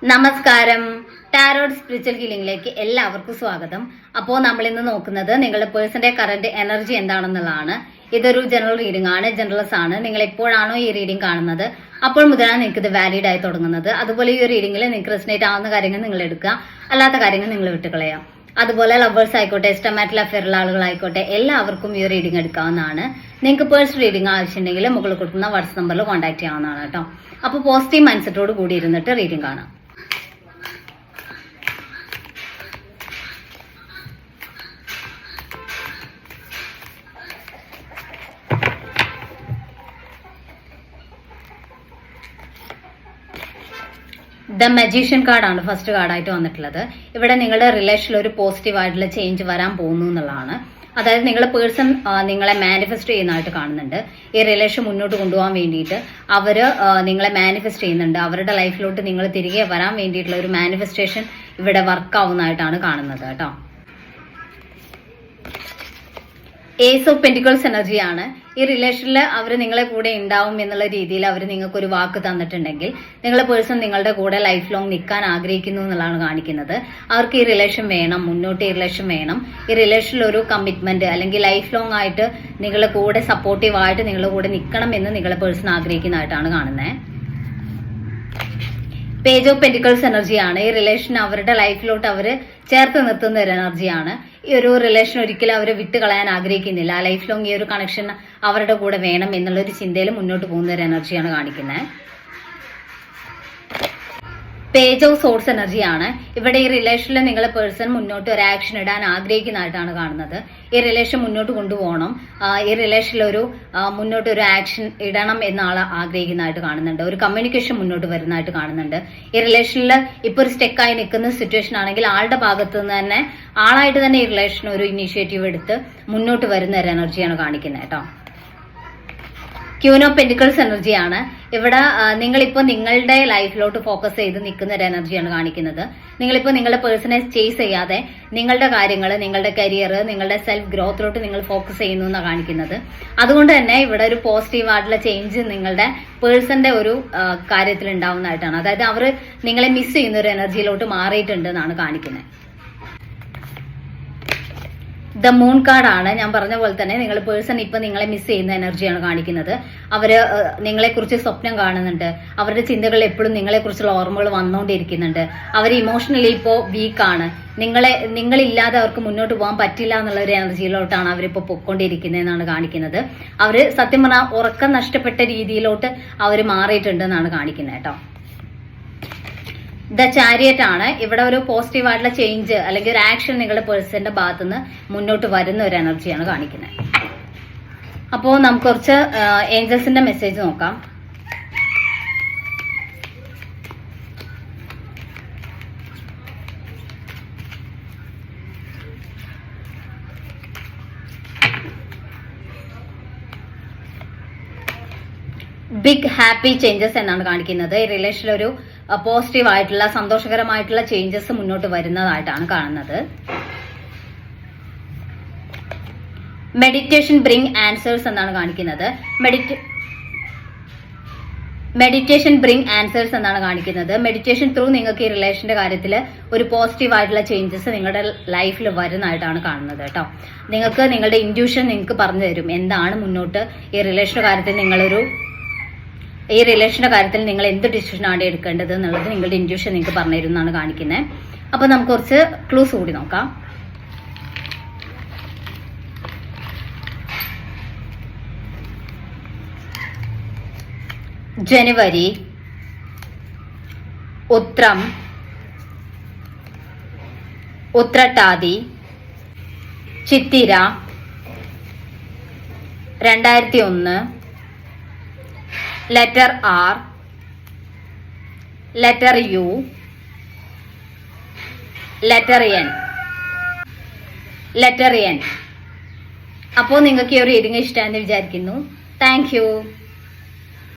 നമസ്കാരം. Tarot spiritual ഹീലിംഗിലേക്ക് എല്ലാവർക്കും സ്വാഗതം. അപ്പോൾ നമ്മൾ ഇന്ന് നോക്കുന്നത് നിങ്ങളുടെ പേഴ്സന്റെ കറന്റ് എനർജി എന്താണെന്നുള്ളതാണ്. ഇതൊരു ജനറൽ റീഡിംഗ് ആണ്, ജനറൽസ് ആണ്. നിങ്ങൾ എപ്പോഴാണോ ഈ റീഡിംഗ് കാണുന്നത് അപ്പോൾ മുതലാണ് നിങ്ങൾക്ക് ഇത് വാലിഡ് ആയി തുടങ്ങുന്നത്. അതുപോലെ ഈ റീഡിംഗിൽ നിങ്ങൾക്ക് റെസനേറ്റ് ആവുന്ന കാര്യങ്ങൾ നിങ്ങൾ എടുക്കുക, അല്ലാത്ത കാര്യങ്ങൾ നിങ്ങൾ വിട്ടുകളയാം. അതുപോലെ ലവേഴ്സ് ആയിക്കോട്ടെ, എസ്റ്റമാറ്റിൽ അഫെയറുള്ള ആളുകളായിക്കോട്ടെ, എല്ലാവർക്കും ഈ റീഡിംഗ് എടുക്കാവുന്നതാണ്. നിങ്ങൾക്ക് പേഴ്സണൽ റീഡിംഗ് ആവശ്യമുണ്ടെങ്കിൽ മുകളിൽ കൊടുക്കുന്ന വാട്സ്ആപ്പ് നമ്പറിൽ കോൺടാക്ട് ചെയ്യാവുന്നതാണ് കേട്ടോ. അപ്പോൾ പോസിറ്റീവ് മൈൻഡ് സെറ്റോട് കൂടി ഇരുന്നിട്ട് റീഡിംഗ് കാണാം. ദ മജീഷ്യൻ കാർഡാണ് ഫസ്റ്റ് കാർഡായിട്ട് വന്നിട്ടുള്ളത്. ഇവിടെ നിങ്ങളുടെ റിലേഷനിൽ ഒരു പോസിറ്റീവ് ആയിട്ടുള്ള ചേഞ്ച് വരാൻ പോകുന്നു എന്നുള്ളതാണ്. അതായത് നിങ്ങളുടെ പേഴ്സൺ നിങ്ങളെ മാനിഫെസ്റ്റ് ചെയ്യുന്നതായിട്ട് കാണുന്നുണ്ട്. ഈ റിലേഷൻ മുന്നോട്ട് കൊണ്ടുപോകാൻ വേണ്ടിയിട്ട് അവര് നിങ്ങളെ മാനിഫെസ്റ്റ് ചെയ്യുന്നുണ്ട്. അവരുടെ ലൈഫിലോട്ട് നിങ്ങൾ തിരികെ വരാൻ വേണ്ടിയിട്ടുള്ള ഒരു മാനിഫെസ്റ്റേഷൻ ഇവിടെ വർക്ക് ആവുന്നതായിട്ടാണ് കാണുന്നത് കേട്ടോ. ഏസ് ഓഫ് പെന്റിക്കിൾസ് എനർജിയാണ്. ഈ റിലേഷനിൽ അവർ നിങ്ങളെ കൂടെ ഉണ്ടാവും എന്നുള്ള രീതിയിൽ അവർ നിങ്ങൾക്ക് ഒരു വാക്ക് തന്നിട്ടുണ്ടെങ്കിൽ നിങ്ങളുടെ പേഴ്സൺ നിങ്ങളുടെ കൂടെ ലൈഫ് ലോങ് നിൽക്കാൻ ആഗ്രഹിക്കുന്നു എന്നുള്ളതാണ് കാണിക്കുന്നത്. അവർക്ക് ഈ റിലേഷൻ വേണം, മുന്നോട്ട് ഈ റിലേഷൻ വേണം. ഈ റിലേഷനിൽ ഒരു കമ്മിറ്റ്മെന്റ് അല്ലെങ്കിൽ ലൈഫ് ലോങ് ആയിട്ട് നിങ്ങളുടെ കൂടെ സപ്പോർട്ടീവ് ആയിട്ട് നിങ്ങളുടെ കൂടെ നിൽക്കണം എന്ന് നിങ്ങളുടെ പേഴ്സൺ ആഗ്രഹിക്കുന്നതായിട്ടാണ് കാണുന്നത്. പേജ് ഓഫ് പെന്റിക്കിൾസ് എനർജിയാണ്. ഈ റിലേഷൻ അവരുടെ ലൈഫിലോട്ട് അവർ ചേർത്ത് നിർത്തുന്ന ഒരു എനർജിയാണ്. ഈ ഒരു റിലേഷൻ ഒരിക്കലും അവരെ വിട്ട് കളയാൻ ആഗ്രഹിക്കുന്നില്ല. ലൈഫ് ലോങ് ഈ ഒരു കണക്ഷൻ അവരുടെ കൂടെ വേണം എന്നുള്ളൊരു ചിന്തയിൽ മുന്നോട്ട് പോകുന്ന ഒരു എനർജിയാണ് കാണിക്കുന്നത്. പേജ് ഓഫ് സോഴ്സ് എനർജിയാണ്. ഇവിടെ ഈ റിലേഷനിൽ നിങ്ങളെ പേഴ്സൺ മുന്നോട്ട് ഒരു ആക്ഷൻ ഇടാൻ ആഗ്രഹിക്കുന്നതായിട്ടാണ് കാണുന്നത്. ഈ റിലേഷൻ മുന്നോട്ട് കൊണ്ടുപോകണം, ഈ റിലേഷനിൽ ഒരു മുന്നോട്ട് ഒരു ആക്ഷൻ ഇടണം എന്ന ആൾ ആഗ്രഹിക്കുന്നതായിട്ട് കാണുന്നുണ്ട്. ഒരു കമ്മ്യൂണിക്കേഷൻ മുന്നോട്ട് വരുന്നതായിട്ട് കാണുന്നുണ്ട്. ഈ റിലേഷനിൽ ഇപ്പോൾ ഒരു സ്റ്റെക്കായി നിൽക്കുന്ന സിറ്റുവേഷൻ ആണെങ്കിൽ ആളുടെ ഭാഗത്ത് നിന്ന് തന്നെ ആളായിട്ട് തന്നെ ഈ റിലേഷൻ ഒരു ഇനീഷ്യേറ്റീവ് എടുത്ത് മുന്നോട്ട് വരുന്ന ഒരു എനർജിയാണ് കാണിക്കുന്നത് കേട്ടോ. ക്യൂൻ ഓഫ് പെന്റിക്കിൾസ് എനർജിയാണ്. ഇവിടെ നിങ്ങളിപ്പോൾ നിങ്ങളുടെ ലൈഫിലോട്ട് ഫോക്കസ് ചെയ്ത് നിൽക്കുന്ന ഒരു എനർജിയാണ് കാണിക്കുന്നത്. നിങ്ങളിപ്പോൾ നിങ്ങളുടെ പേഴ്സണെ ചേസ് ചെയ്യാതെ നിങ്ങളുടെ കാര്യങ്ങൾ, നിങ്ങളുടെ കരിയർ, നിങ്ങളുടെ സെൽഫ് ഗ്രോത്തിലോട്ട് നിങ്ങൾ ഫോക്കസ് ചെയ്യുന്നു എന്നാണ് കാണിക്കുന്നത്. അതുകൊണ്ട് തന്നെ ഇവിടെ ഒരു പോസിറ്റീവ് ആയിട്ടുള്ള ചേഞ്ച് നിങ്ങളുടെ പേഴ്സന്റെ ഒരു കാര്യത്തിൽ ഉണ്ടാവുന്നതായിട്ടാണ്. അതായത് അവർ നിങ്ങളെ മിസ് ചെയ്യുന്ന ഒരു എനർജിയിലോട്ട് മാറിയിട്ടുണ്ട് എന്നാണ് കാണിക്കുന്നത്. ദ മൂൺ കാർഡാണ്. ഞാൻ പറഞ്ഞ പോലെ തന്നെ നിങ്ങൾ പേഴ്സൺ ഇപ്പൊ നിങ്ങളെ മിസ് ചെയ്യുന്ന എനർജിയാണ് കാണിക്കുന്നത്. അവര് നിങ്ങളെക്കുറിച്ച് സ്വപ്നം കാണുന്നുണ്ട്. അവരുടെ ചിന്തകൾ എപ്പോഴും നിങ്ങളെക്കുറിച്ചുള്ള ഓർമ്മകൾ വന്നുകൊണ്ടിരിക്കുന്നുണ്ട്. അവർ ഇമോഷണലി ഇപ്പോൾ വീക്കാണ്. നിങ്ങളില്ലാതെ അവർക്ക് മുന്നോട്ട് പോകാൻ പറ്റില്ല എന്നുള്ള ഒരു എനർജിയിലോട്ടാണ് അവരിപ്പോൾ പൊയ്ക്കൊണ്ടിരിക്കുന്നതെന്നാണ് കാണിക്കുന്നത്. അവര് സത്യം പറഞ്ഞാൽ ഉറക്കം നഷ്ടപ്പെട്ട രീതിയിലോട്ട് അവർ മാറിയിട്ടുണ്ട് എന്നാണ് കാണിക്കുന്നത് കേട്ടോ. ദ ചാരിയറ്റ് ആണ്. ഇവിടെ ഒരു പോസിറ്റീവ് ആയിട്ടുള്ള ചേഞ്ച് അല്ലെങ്കിൽ ഒരു ആക്ഷൻ നിങ്ങളുടെ പേഴ്സന്റെ ഭാഗത്തുനിന്ന് മുന്നോട്ട് വരുന്ന ഒരു എനർജിയാണ് കാണിക്കുന്നത്. അപ്പോൾ നമുക്ക് കുറച്ച് ഏഞ്ചൽസിന്റെ മെസ്സേജ് നോക്കാം. ബിഗ് ഹാപ്പി ചേഞ്ചസ് എന്നാണ് കാണിക്കുന്നത്. ഈ റിലേഷനിൽ ഒരു പോസിറ്റീവ് ആയിട്ടുള്ള സന്തോഷകരമായിട്ടുള്ള ചേഞ്ചസ് മുന്നോട്ട് വരുന്നതായിട്ടാണ് കാണുന്നത്. മെഡിറ്റേഷൻ ബ്രിങ് ആൻസേഴ്സ് എന്നാണ് കാണിക്കുന്നത്. മെഡിറ്റേഷൻ ബ്രിങ് ആൻസേഴ്സ് എന്നാണ് കാണിക്കുന്നത്. മെഡിറ്റേഷൻ ത്രൂ നിങ്ങൾക്ക് ഈ റിലേഷന്റെ കാര്യത്തിൽ ഒരു പോസിറ്റീവ് ആയിട്ടുള്ള ചേഞ്ചസ് നിങ്ങളുടെ ലൈഫിൽ വരുന്നതായിട്ടാണ് കാണുന്നത് കേട്ടോ. നിങ്ങൾക്ക് നിങ്ങളുടെ ഇൻറ്റ്യൂഷൻ നിങ്ങൾക്ക് പറഞ്ഞു തരും എന്താണ് മുന്നോട്ട് ഈ റിലേഷന്റെ കാര്യത്തിൽ ഈ റിലേഷന്റെ കാര്യത്തിൽ നിങ്ങൾ എന്ത് ഡിസിഷനാണ് എടുക്കേണ്ടത് എന്നുള്ളത് നിങ്ങളുടെ ഇൻറ്റ്യൂഷൻ നിങ്ങൾക്ക് പറഞ്ഞു തരും എന്നാണ് കാണിക്കുന്നത്. അപ്പൊ നമുക്ക് കുറച്ച് ക്ലൂസ് കൂടി നോക്കാം. ജനുവരി, Uthram, Uthrattathi, Chithira, 2001, letter R, letter U, letter N. അപ്പോൾ നിങ്ങൾക്ക് ഈ ഒരു റീഡിംഗ് ഇഷ്ടമാണെന്ന് വിചാരിക്കുന്നു. Thank U.